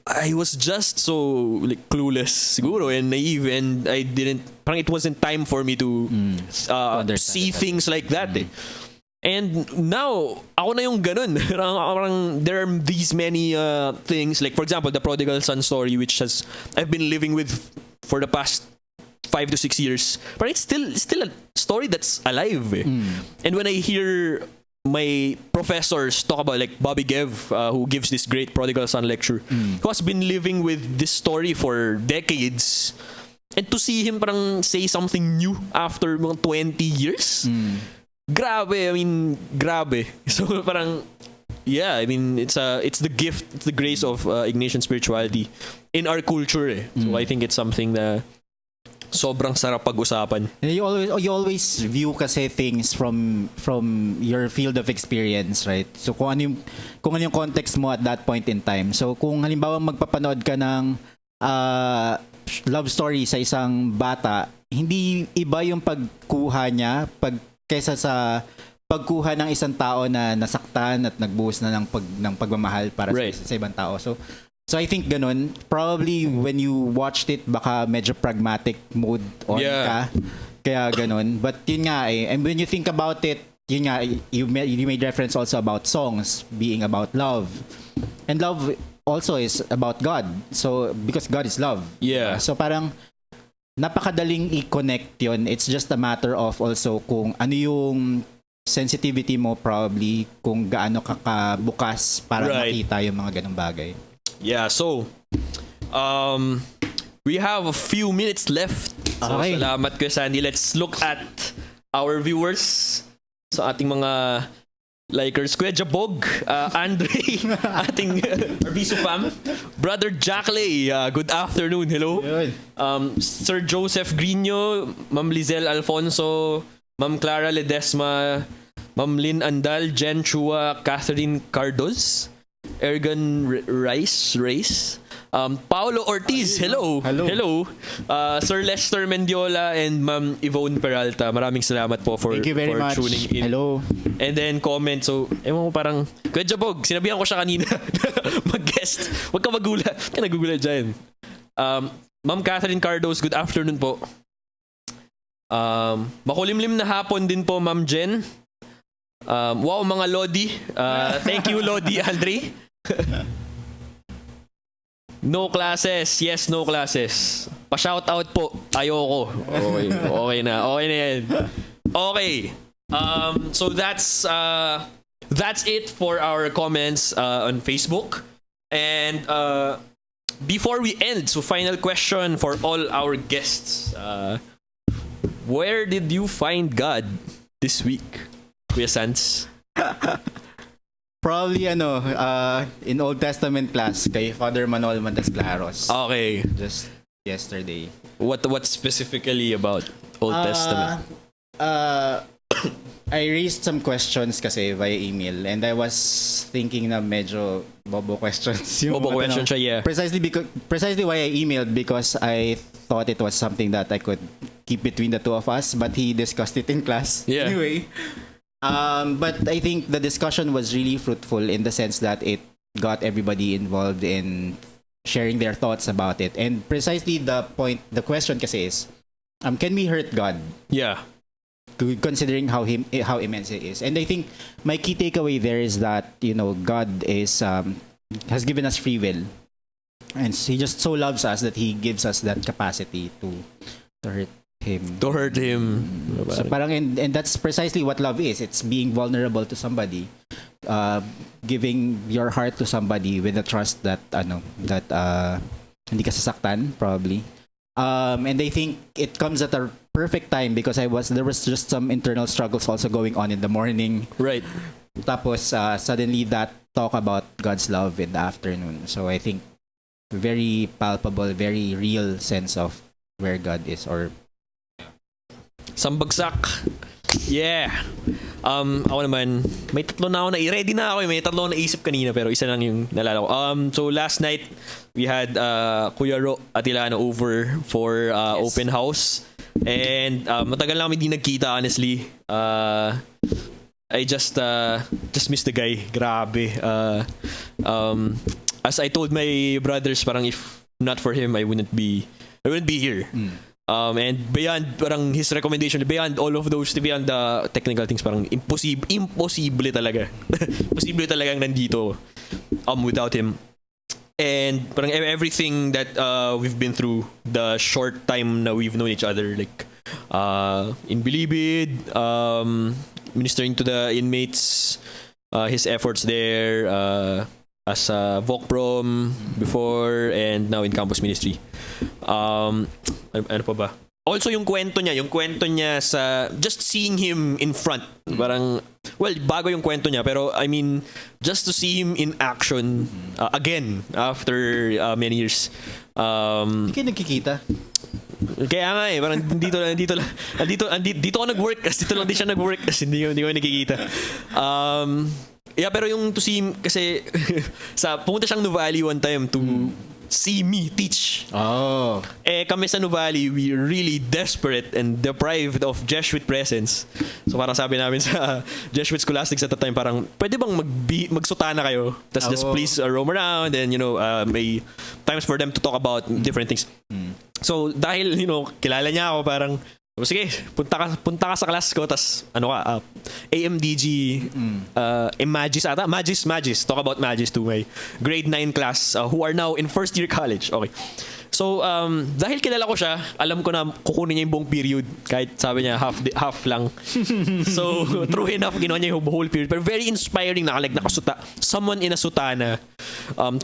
I was just so like clueless siguro and naive, and I didn't, parang it wasn't time for me to see things like that. And now, ako na yung ganun. There are these many things, like for example, the prodigal son story, which I've been living with for the past 5 to 6 years. But it's still a story that's alive. And when I hear my professors talk about, like Bobby Gev, who gives this great prodigal son lecture, who has been living with this story for decades, and to see him parang say something new after mga 20 years, grabe. So parang, yeah, I mean, it's the gift, it's the grace of Ignatian spirituality in our culture. So I think it's something na sobrang sarap pag-usapan. You always view kasi things from your field of experience, right? So kung ano yung context mo at that point in time. So kung halimbawa magpapanood ka ng love story sa isang bata, hindi iba yung pagkuha niya kaysa sa pagkuha ng isang tao na nasaktan at nagbuhos na ng pagmamahal para sa ibang tao. So I think ganun. Probably when you watched it, baka medyo pragmatic mode on ka. Kaya ganun. But yun nga and when you think about it, yun nga, you made reference also about songs being about love. And love also is about God. So because God is love. Yeah. So parang napakadaling i-connect yun. It's just a matter of also kung ano yung sensitivity mo, probably kung gaano ka bukas para makita yung mga ganung bagay. Yeah, so we have a few minutes left. So salamat Kuya Sandy. Let's look at our viewers. So ating mga likers, Kuya Jabog, Andre, ating Arvisu fam, Brother Jackley, good afternoon, hello. Sir Joseph Grino, Ma'am Lizelle Alfonso, Ma'am Clara Ledesma, Ma'am Lynn Andal, Jen Chua, Catherine Cardoz, Ergan Race, Paolo Ortiz, hello. Sir Lester Mendiola and Ma'am Yvonne Peralta, maraming salamat po for tuning in. Hello. And then comment, so ewan ko parang Kuya Jabog, sinabihan ko siya kanina mag-guest, huwag ka magulat, ka nagugulat dyan. Ma'am Catherine Cardos, good afternoon po. Makulimlim na hapon din po Ma'am Jen. Wow, mga Lodi. Thank you, Lodi Andre. No classes. Yes, no classes. Pa-shoutout po. Ayoko. Okay. Okay na. Okay na yan. Okay. So that's it for our comments on Facebook. And before we end, so final question for all our guests. Where did you find God this week, Kuya Sans? Probably in Old Testament class kay Father Manuel Mantasclaros. Okay. Just yesterday. What specifically about Old Testament? I raised some questions kasi via email and I was thinking na medyo bobo questions. Bobo question siya, yeah. Precisely why I emailed because I thought it was something that I could keep between the two of us, but he discussed it in class. Yeah. Anyway. But I think the discussion was really fruitful in the sense that it got everybody involved in sharing their thoughts about it. And precisely the question kasi is, can we hurt God? Yeah. Considering how immense it is. And I think my key takeaway there is that, God is has given us free will. And he just so loves us that he gives us that capacity to hurt him. To hurt him. So parang and that's precisely what love is. It's being vulnerable to somebody, giving your heart to somebody with the trust that hindi ka sasaktan probably. And I think it comes at a perfect time because there was just some internal struggles also going on in the morning. Right. Tapos suddenly that talk about God's love in the afternoon. So I think very palpable, very real sense of where God is or Sambagsak. Yeah. Ako naman, may tatlo na ako ready na ako. May tatlo na naisip kanina pero isa lang yung nalala ko. So last night, we had Kuya Ro Atilano over for Yes. open house. And matagal na kami di nagkita, honestly. I just miss the guy. Grabe. As I told my brothers, parang if not for him, I wouldn't be here. And beyond parang his recommendation, beyond all of those, beyond the technical things, parang imposible talaga. Imposible talagang nandito without him. And parang everything that we've been through, the short time na we've known each other, like in Bilibid, ministering to the inmates, his efforts there, as a Vocprom before, and now in campus ministry. Ano pa ba? Also yung kwento niya sa just seeing him in front. Parang, well, bago yung kwento niya, pero I mean, just to see him in action again after many years. hindi kayo nagkikita. Kaya nga parang dito ako nag-work kasi dito lang din siya nag-work kasi hindi ko nakikita. Yeah, pero yung to see him kasi pumunta siyang Nuvali one time to see me teach. Oh. Kami sa Nuvali, we really desperate and deprived of Jesuit presence. So parang sabi namin sa Jesuit scholastics at the time, parang pwede bang magsutana kayo? Tapos just please roam around and may times for them to talk about different things. So dahil kilala niya ako, parang sige, punta ka sa class ko, tas AMDG, Magis, talk about Magis to my grade 9 class who are now in first year college. Okay. So, dahil kilala ko siya, alam ko na kukunin niya yung buong period, kahit sabi niya half lang. So, true enough, ginawa niya yung whole period. Pero very inspiring nakasuta. Someone in a sutana,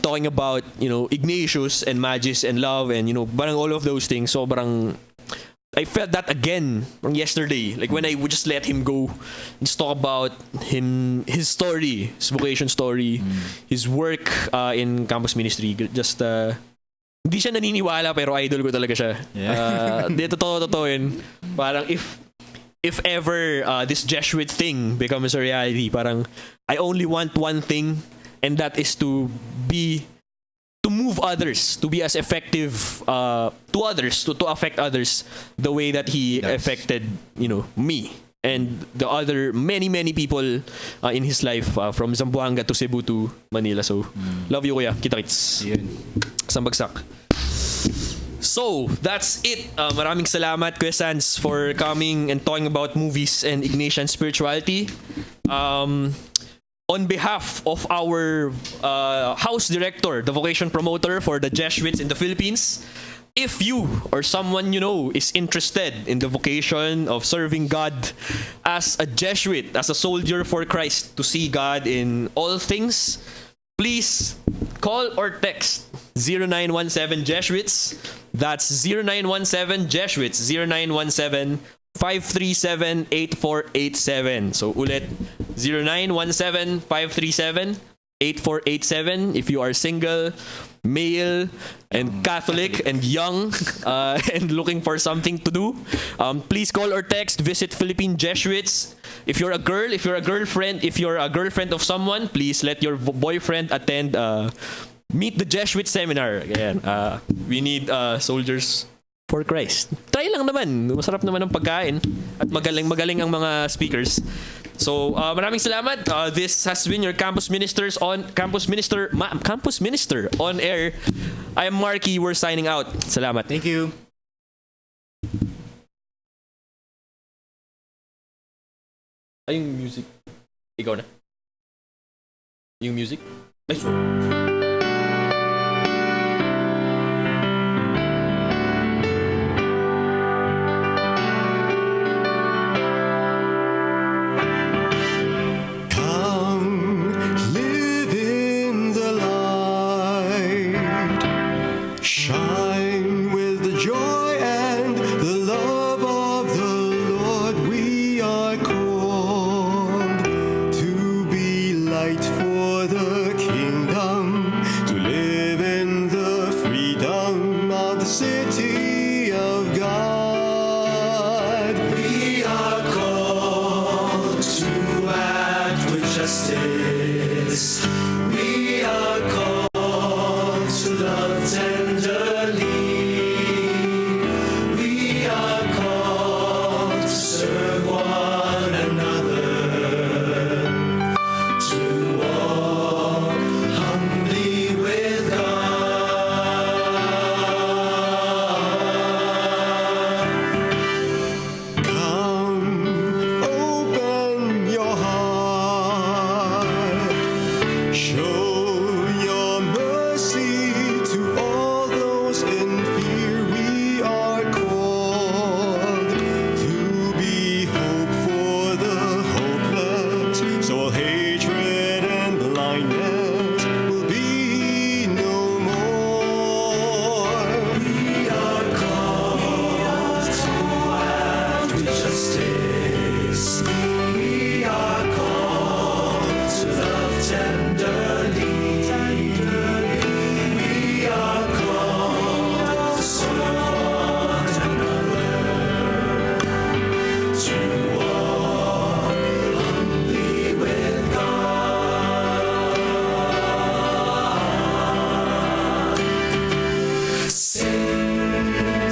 talking about, Ignatius and Magis and love and, parang all of those things. So, parang I felt that again from yesterday. Like when I would just let him go, just talk about his story, his vocation story, his work in campus ministry. Just hindi siya naniniwala pero idol ko talaga siya. Di totoo yun. Parang if ever this Jesuit thing becomes a reality, parang I only want one thing, and that is to move others, to be as effective to others, to affect others the way that he affected, me and the other many people in his life from Zamboanga to Cebu to Manila. So, love you, kuya. Kita-kits. Sambagsak. So, that's it. Maraming salamat, Kuya Sans, for coming and talking about movies and Ignatian spirituality. On behalf of our house director, the vocation promoter for the Jesuits in the Philippines, if you or someone you know is interested in the vocation of serving God as a Jesuit, as a soldier for Christ, to see God in all things, please call or text 0917 Jesuits. That's 0917 Jesuits, 0917 537-8487. So ulit, 0917-537-8487. If you are single, male, and Catholic, and young, and looking for something to do, please call or text. Visit Philippine Jesuits. If you're a girl, if you're a girlfriend of someone, please let your boyfriend attend Meet the Jesuit seminar. Ayan, we need soldiers for Christ. Try lang naman. Masarap naman ang pagkain. At magaling ang mga speakers. So, maraming salamat. This has been your Campus Minister on air. I am Marky. We're signing out. Salamat. Thank you. Ay, yung music. Ikaw na. Yung music. Ay, shine with the joy and the love of the Lord. We are called to be light for the kingdom, to live in the freedom of the city of God. We are called to act with justice. We are called to love tenderly. We are called to serve one another, to walk humbly with God. Come, open your heart, show your mercy to all those in fear. We are called to be hope for the hopeless, so all hatred and blindness will be no more. We are called to act with justice. We are called to love tenderly. We are called to serve one another, to walk humbly with God.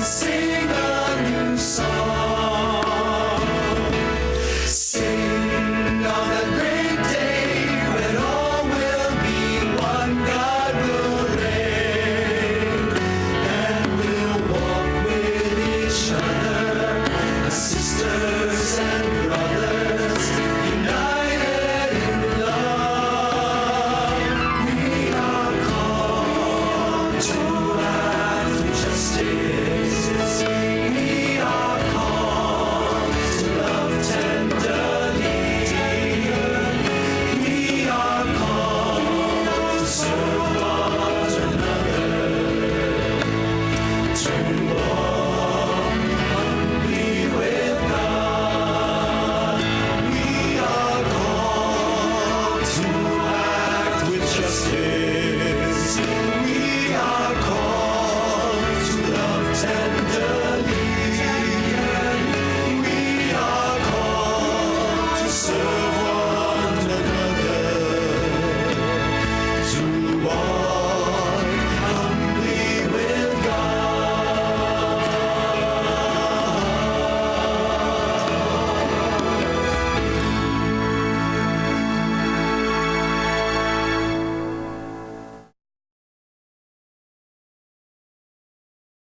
Sing a new song. Sing on the great day when all will be one. God will reign, and we'll walk with each other as sisters and brothers, united in love. We are called to